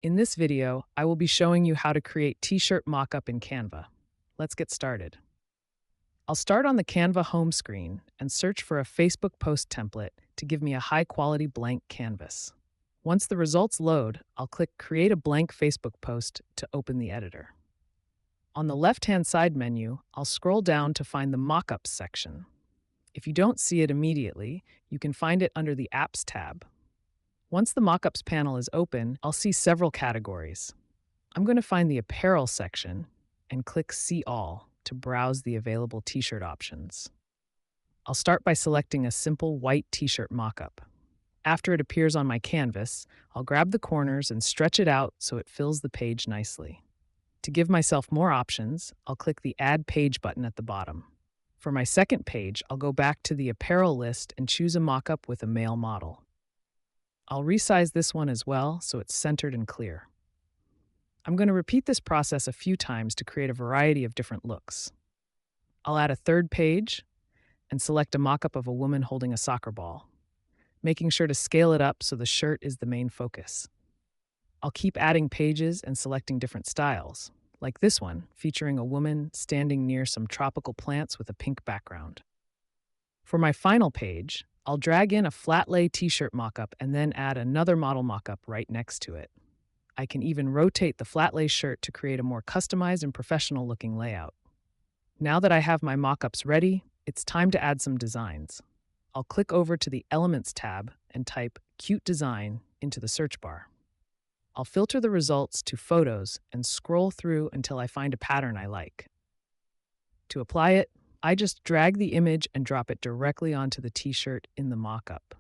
In this video, I will be showing you how to create T-shirt mockup in Canva. Let's get started. I'll start on the Canva home screen and search for a Facebook post template to give me a high-quality blank canvas. Once the results load, I'll click Create a blank Facebook post to open the editor. On the left-hand side menu, I'll scroll down to find the Mockups section. If you don't see it immediately, you can find it under the Apps tab. Once the Mockups panel is open, I'll see several categories. I'm going to find the Apparel section and click See All to browse the available t-shirt options. I'll start by selecting a simple white t-shirt mockup. After it appears on my canvas, I'll grab the corners and stretch it out so it fills the page nicely. To give myself more options, I'll click the Add Page button at the bottom. For my second page, I'll go back to the Apparel list and choose a mockup with a male model. I'll resize this one as well so it's centered and clear. I'm going to repeat this process a few times to create a variety of different looks. I'll add a third page and select a mockup of a woman holding a soccer ball, making sure to scale it up so the shirt is the main focus. I'll keep adding pages and selecting different styles, like this one featuring a woman standing near some tropical plants with a pink background. For my final page, I'll drag in a flat lay t-shirt mockup and then add another model mockup right next to it. I can even rotate the flat lay shirt to create a more customized and professional looking layout. Now that I have my mockups ready, it's time to add some designs. I'll click over to the Elements tab and type Cute Design into the search bar. I'll filter the results to Photos and scroll through until I find a pattern I like. To apply it, I just drag the image and drop it directly onto the t-shirt in the mockup.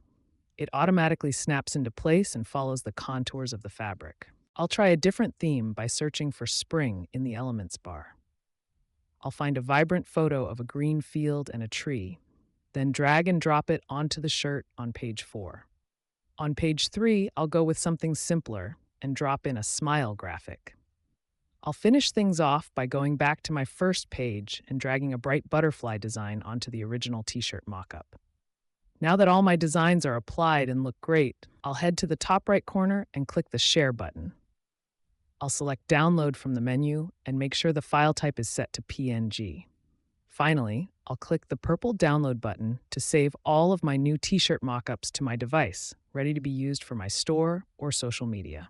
It automatically snaps into place and follows the contours of the fabric. I'll try a different theme by searching for spring in the Elements bar. I'll find a vibrant photo of a green field and a tree, then drag and drop it onto the shirt on page 4. On page 3, I'll go with something simpler and drop in a smile graphic. I'll finish things off by going back to my first page and dragging a bright butterfly design onto the original t-shirt mockup. Now that all my designs are applied and look great, I'll head to the top right corner and click the Share button. I'll select Download from the menu and make sure the file type is set to PNG. Finally, I'll click the purple Download button to save all of my new t-shirt mockups to my device, ready to be used for my store or social media.